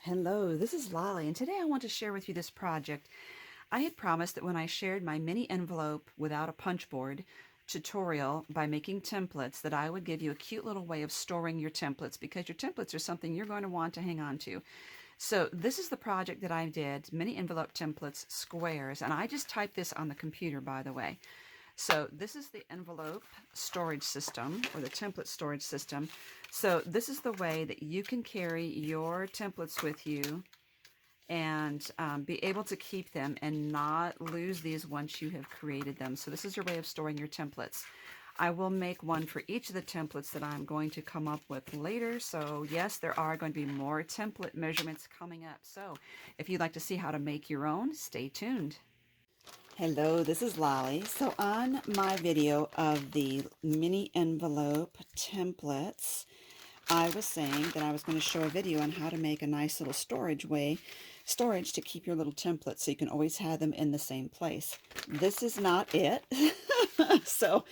Hello, this is Lolly, and today I want to share with you this project. I had promised that when I shared my mini envelope without a punch board tutorial by making templates, that I would give you a cute little way of storing your templates, because your templates are something you're going to want to hang on to. So this is the project that I did, mini envelope templates, squares, and I just typed this on the computer, by the way. So this is the envelope storage system, or the template storage system. So this is the way that you can carry your templates with you and be able to keep them and not lose these once you have created them. So this is your way of storing your templates. I will make one for each of the templates that I'm going to come up with later. So yes, there are going to be more template measurements coming up. So if you'd like to see how to make your own, stay tuned. Hello, this is Lolly. So on my video of the mini envelope templates, I was saying that I was going to show a video on how to make a nice little storage to keep your little templates so you can always have them in the same place. This is not it. So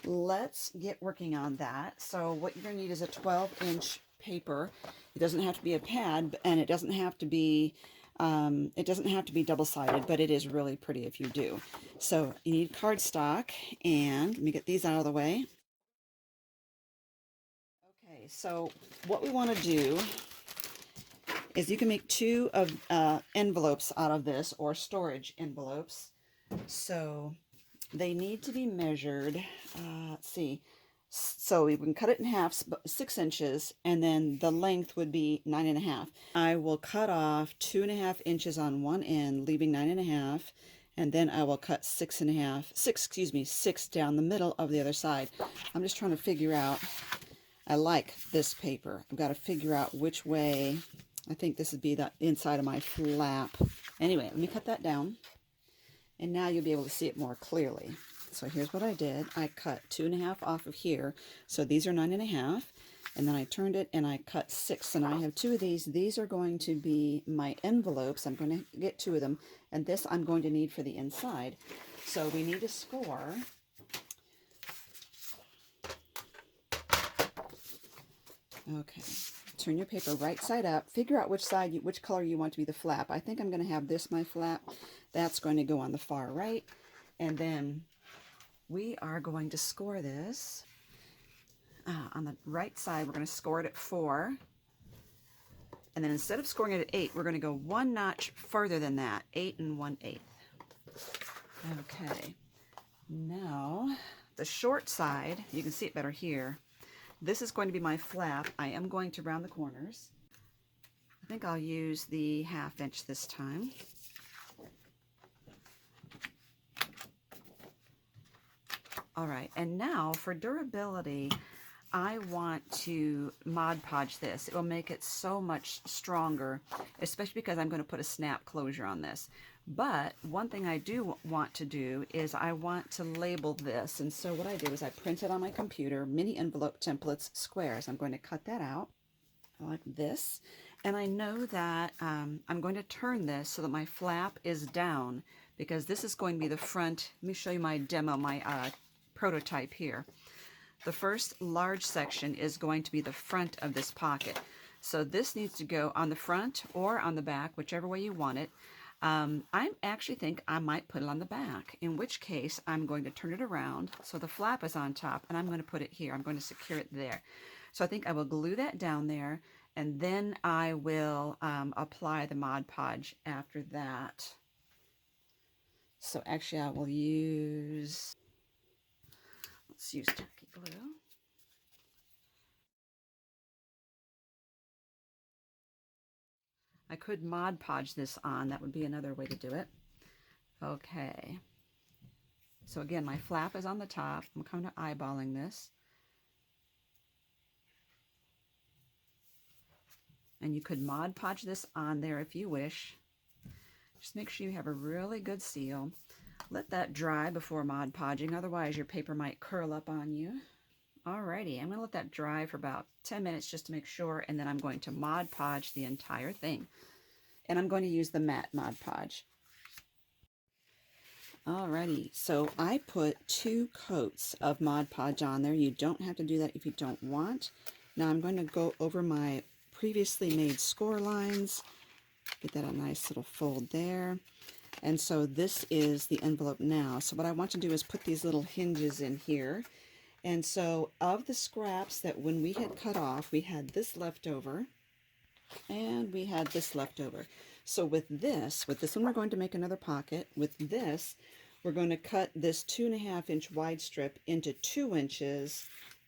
let's get working on that. So what you're going to need is a 12-inch paper. It doesn't have to be a pad, and it doesn't have to be double-sided, but it is really pretty if you do. So you need cardstock, and let me get these out of the way. Okay, so what we want to do is you can make two of envelopes out of this, or storage envelopes. So they need to be measured, let's see, so we can cut it in half, 6 inches, and then the length would be 9.5. I will cut off 2.5 inches on one end, leaving 9.5, and then I will cut 6 down the middle of the other side. I'm just trying to figure out, I like this paper. I've got to figure out which way. I think this would be the inside of my flap. Anyway, let me cut that down, and now you'll be able to see it more clearly. So here's what I did. I cut 2.5 off of here. So these are 9.5. And then I turned it and I cut 6. And I have 2 of these. These are going to be my envelopes. I'm going to get 2 of them. And this I'm going to need for the inside. So we need to score. Okay. Turn your paper right side up. Figure out which color you want to be the flap. I think I'm going to have this my flap. That's going to go on the far right. And then we are going to score this. On the right side, we're going to score it at 4. And then instead of scoring it at 8, we're going to go 1 notch further than that. 8 1/8. Okay. Now, the short side, you can see it better here. This is going to be my flap. I am going to round the corners. I think I'll use the 1/2 inch this time. All right, and now for durability, I want to Mod Podge this. It will make it so much stronger, especially because I'm going to put a snap closure on this. But one thing I do want to do is I want to label this. And so what I do is I printed on my computer, mini envelope templates, squares. I'm going to cut that out like this. And I know that I'm going to turn this so that my flap is down, because this is going to be the front. Let me show you my demo, my prototype here. The first large section is going to be the front of this pocket. So this needs to go on the front or on the back, whichever way you want it. I actually think I might put it on the back, in which case I'm going to turn it around so the flap is on top, and I'm going to put it here. I'm going to secure it there. So I think I will glue that down there, and then I will apply the Mod Podge after that. So actually I will use, let's use tacky glue. I could Mod Podge this on. That would be another way to do it. Okay. So again, my flap is on the top. I'm kind of eyeballing this. And you could Mod Podge this on there if you wish. Just make sure you have a really good seal. Let that dry before Mod Podging, otherwise your paper might curl up on you. Alrighty, I'm going to let that dry for about 10 minutes just to make sure, and then I'm going to Mod Podge the entire thing. And I'm going to use the matte Mod Podge. Alrighty, so I put 2 coats of Mod Podge on there. You don't have to do that if you don't want. Now I'm going to go over my previously made score lines. Get that a nice little fold there. And so this is the envelope now. So what I want to do is put these little hinges in here. And so of the scraps that when we had cut off, we had this left over and we had this left over. So with this one, we're going to make another pocket. With this, we're going to cut this 2.5 inch wide strip into 2 inches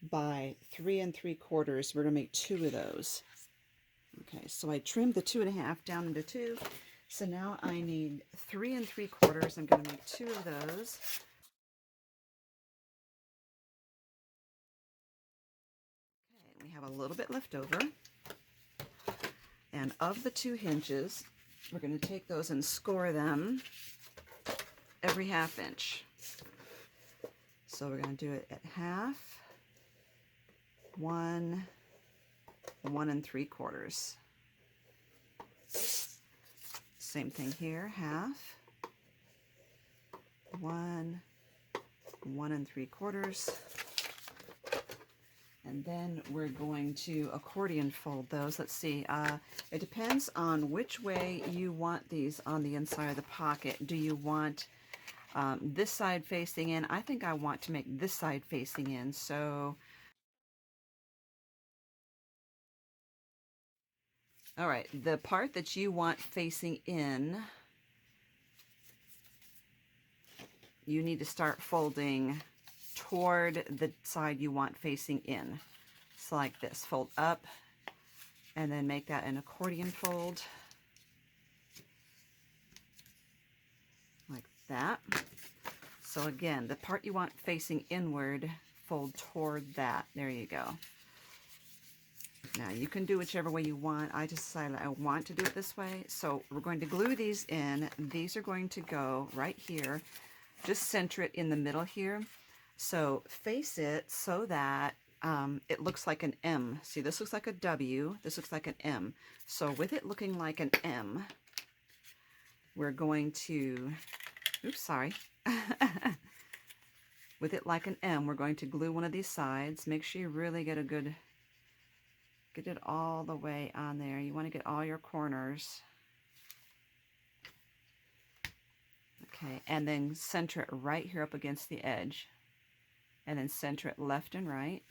by 3 3/4. We're going to make 2 of those. Okay, so I trimmed the 2.5 down into 2. So now I need 3 3/4. I'm going to make 2 of those. Okay, we have a little bit left over. And of the 2 hinges, we're going to take those and score them every 1/2 inch. So we're going to do it at 1/2, 1, 1 3/4. Same thing here, 1/2, 1, 1 3/4. And then we're going to accordion fold those. Let's see, it depends on which way you want these on the inside of the pocket. Do you want this side facing in? I think I want to make this side facing in. So, all right, the part that you want facing in, you need to start folding toward the side you want facing in. So like this, fold up and then make that an accordion fold like that. So again, the part you want facing inward, fold toward that. There you go. Now you can do whichever way you want. I just decided I want to do it this way. So we're going to glue these in. These are going to go right here. Just center it in the middle here. So face it so that it looks like an M. See, this looks like a W. This looks like an M. So with it looking like an M, we're going to, oops, sorry. With it like an M, we're going to glue one of these sides. Make sure you really get it all the way on there. You want to get all your corners. Okay, and then center it right here up against the edge. And then center it left and right.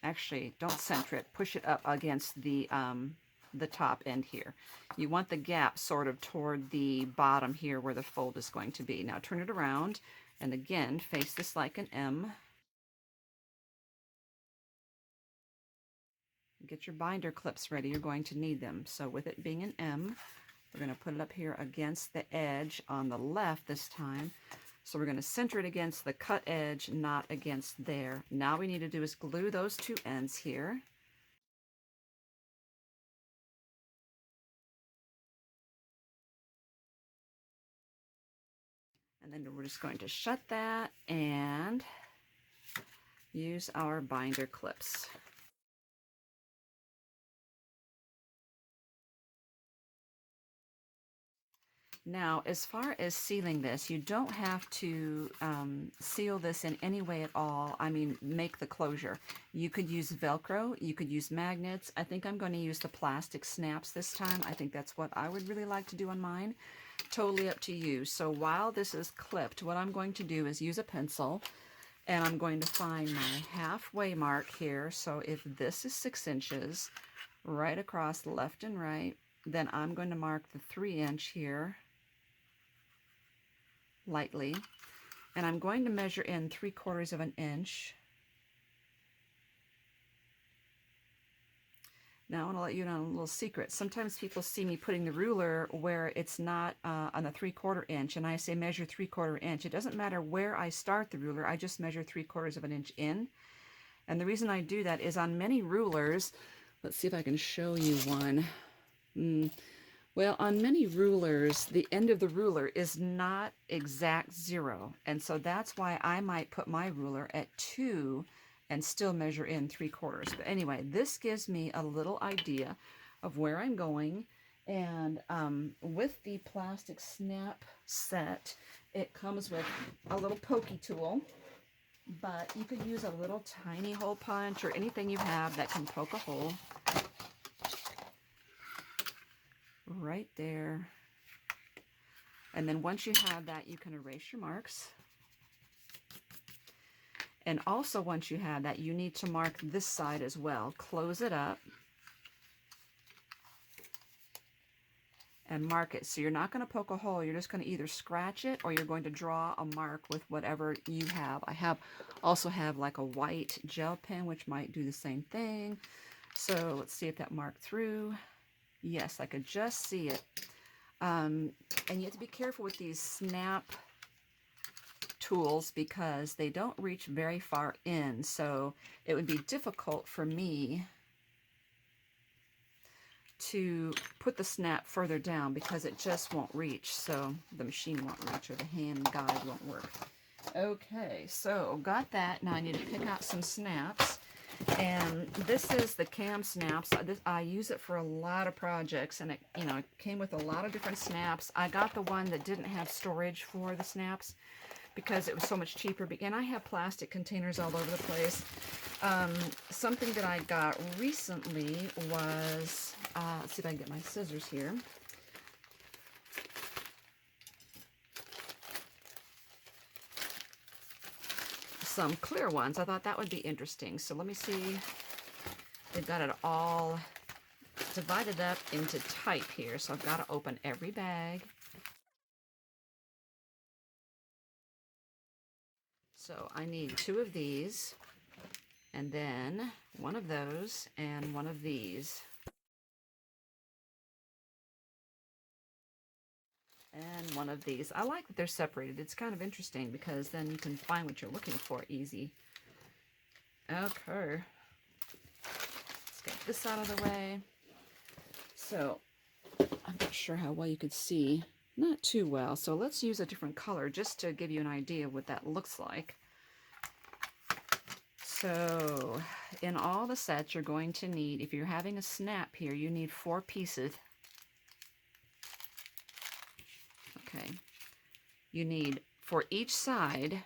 Actually, don't center it. Push it up against the top end here. You want the gap sort of toward the bottom here where the fold is going to be. Now turn it around and again face this like an M. Get your binder clips ready. You're going to need them. So with it being an M, we're going to put it up here against the edge on the left this time. So we're going to center it against the cut edge, not against there. Now we need to do is glue those 2 ends here. And then we're just going to shut that and use our binder clips. Now, as far as sealing this, you don't have to seal this in any way at all. I mean, make the closure. You could use Velcro, you could use magnets. I think I'm going to use the plastic snaps this time. I think that's what I would really like to do on mine. Totally up to you. So while this is clipped, what I'm going to do is use a pencil, and I'm going to find my halfway mark here. So if this is 6 inches, right across left and right, then I'm going to mark the 3 inch here lightly, and I'm going to measure in 3/4 of an inch. Now I want to let you know a little secret. Sometimes people see me putting the ruler where it's not on the 3/4 inch, and I say measure 3/4 inch. It doesn't matter where I start the ruler, I just measure 3/4 of an inch in. And the reason I do that is on many rulers, let's see if I can show you one. Well, on many rulers, the end of the ruler is not exact 0. And so that's why I might put my ruler at 2 and still measure in 3/4. But anyway, this gives me a little idea of where I'm going. And with the plastic snap set, it comes with a little pokey tool. but you could use a little tiny hole punch or anything you have that can poke a hole right there. And then once you have that, you can erase your marks. And also once you have that, you need to mark this side as well. Close it up and mark it. So you're not going to poke a hole, you're just going to either scratch it or you're going to draw a mark with whatever you have. I also have like a white gel pen, which might do the same thing. So let's see if that marked through. Yes, I could just see it. And you have to be careful with these snap tools because they don't reach very far in. So it would be difficult for me to put the snap further down because it just won't reach. So the machine won't reach or the hand guide won't work. Okay, so got that. Now I need to pick out some snaps. And this is the cam snaps. I use it for a lot of projects, and it came with a lot of different snaps. I got the one that didn't have storage for the snaps because it was so much cheaper. And I have plastic containers all over the place. Something that I got recently was, let's see if I can get my scissors here. Some clear ones. I thought that would be interesting. So let me see. They've got it all divided up into type here. So I've got to open every bag. So I need 2 of these, and then 1 of those, and 1 of these. And 1 of these. I like that they're separated. It's kind of interesting because then you can find what you're looking for easy. Okay. Let's get this out of the way. So, I'm not sure how well you could see. Not too well. So let's use a different color just to give you an idea of what that looks like. So, in all the sets you're going to need, if you're having a snap here, you need 4 pieces. Okay, you need, for each side,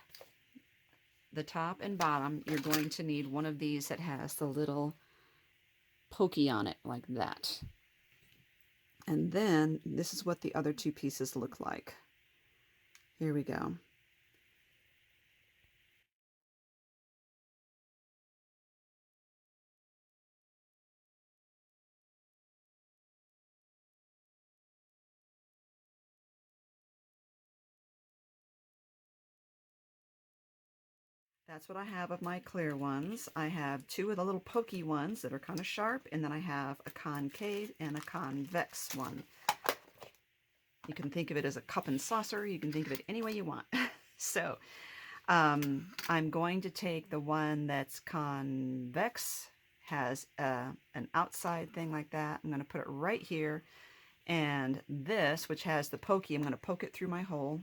the top and bottom, you're going to need 1 of these that has the little pokey on it, like that. And then, this is what the other 2 pieces look like. Here we go. That's what I have of my clear ones. I have 2 of the little pokey ones that are kind of sharp, and then I have a concave and a convex one. You can think of it as a cup and saucer. You can think of it any way you want. So I'm going to take the one that's convex, has an outside thing like that. I'm going to put it right here. And this, which has the pokey, I'm going to poke it through my hole.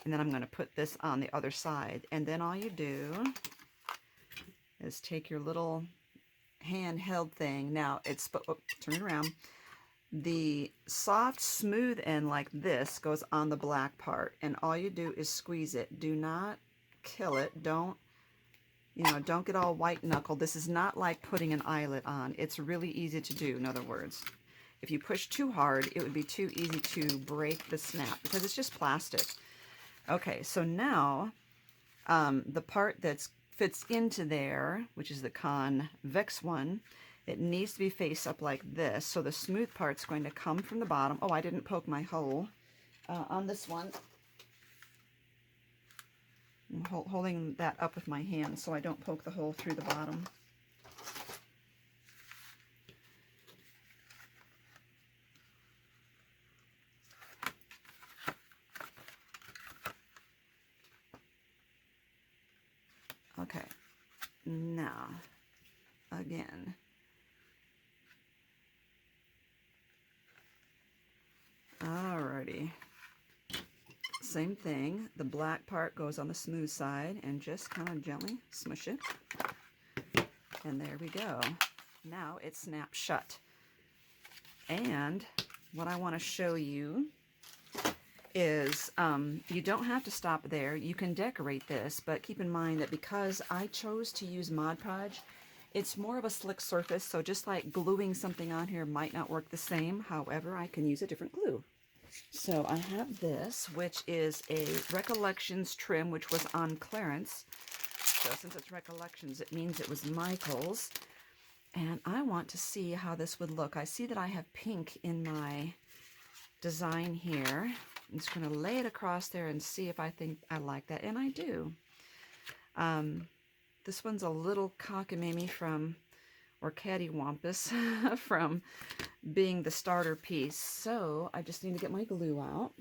And then I'm going to put this on the other side. And then all you do is take your little handheld thing. Now, turn it around. The soft, smooth end like this goes on the black part. And all you do is squeeze it. Do not kill it. Don't get all white-knuckled. This is not like putting an eyelet on. It's really easy to do, in other words. If you push too hard, it would be too easy to break the snap because it's just plastic. Okay, so now the part that fits into there, which is the convex one, it needs to be faced up like this. So the smooth part's going to come from the bottom. Oh, I didn't poke my hole on this one. I'm holding that up with my hand so I don't poke the hole through the bottom. Okay, now, again, alrighty, same thing, the black part goes on the smooth side and just kind of gently smush it, and there we go. Now it snaps shut. And what I want to show you is you don't have to stop there. You can decorate this, but keep in mind that because I chose to use Mod Podge, it's more of a slick surface, so just like gluing something on here might not work the same. However, I can use a different glue. So I have this, which is a Recollections trim, which was on clearance. So since it's Recollections, it means it was Michael's. And I want to see how this would look. I see that I have pink in my design here. I'm just going to lay it across there and see if I think I like that. And I do. This one's a little cockamamie from, or cattywampus from being the starter piece. So I just need to get my glue out.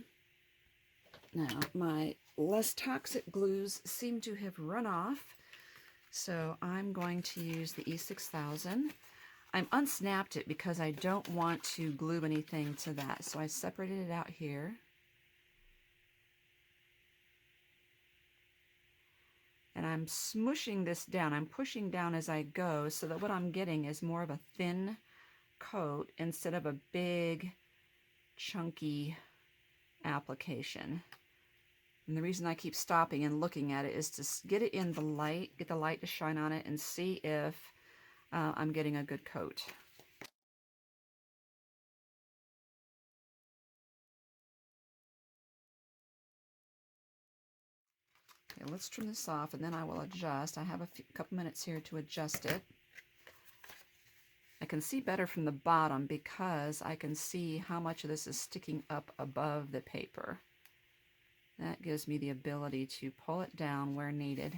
Now, my less toxic glues seem to have run off. So I'm going to use the E6000. I'm unsnapped it because I don't want to glue anything to that. So I separated it out here. And I'm smushing this down. I'm pushing down as I go so that what I'm getting is more of a thin coat instead of a big, chunky application. And the reason I keep stopping and looking at it is to get it in the light, get the light to shine on it and see if I'm getting a good coat. Okay, let's trim this off and then I will adjust. I have a couple minutes here to adjust it. I can see better from the bottom because I can see how much of this is sticking up above the paper. That gives me the ability to pull it down where needed.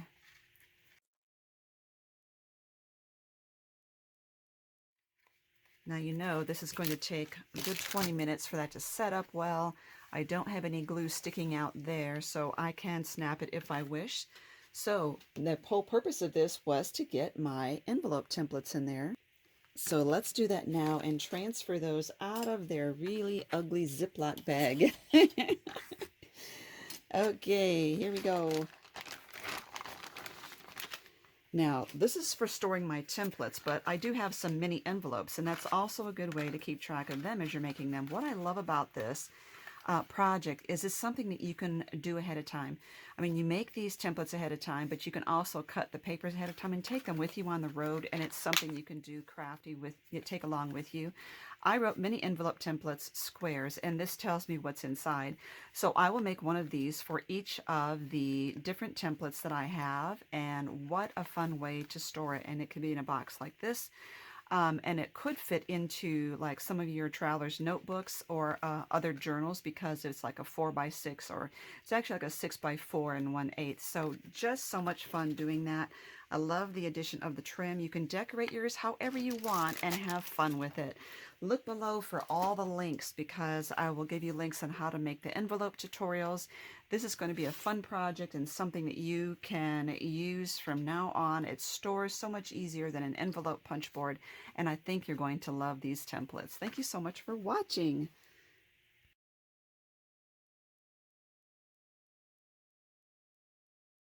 Now you know this is going to take a good 20 minutes for that to set up well. I don't have any glue sticking out there, so I can snap it if I wish. So the whole purpose of this was to get my envelope templates in there. So let's do that now and transfer those out of their really ugly Ziploc bag. Okay, here we go. Now, this is for storing my templates, but I do have some mini envelopes, and that's also a good way to keep track of them as you're making them. What I love about this project is it's something that you can do ahead of time. I mean, you make these templates ahead of time, but you can also cut the papers ahead of time and take them with you on the road, and it's something you can do crafty with, take along with you. I wrote mini envelope templates squares, and this tells me what's inside. So I will make one of these for each of the different templates that I have, and what a fun way to store it. And it can be in a box like this. And it could fit into like some of your traveler's notebooks or other journals because it's like a 4x6 or it's actually like a 6x4 and 1/8. So just so much fun doing that. I love the addition of the trim. You can decorate yours however you want and have fun with it. Look below for all the links because I will give you links on how to make the envelope tutorials. This is going to be a fun project and something that you can use from now on. It stores so much easier than an envelope punch board, and I think you're going to love these templates. Thank you so much for watching.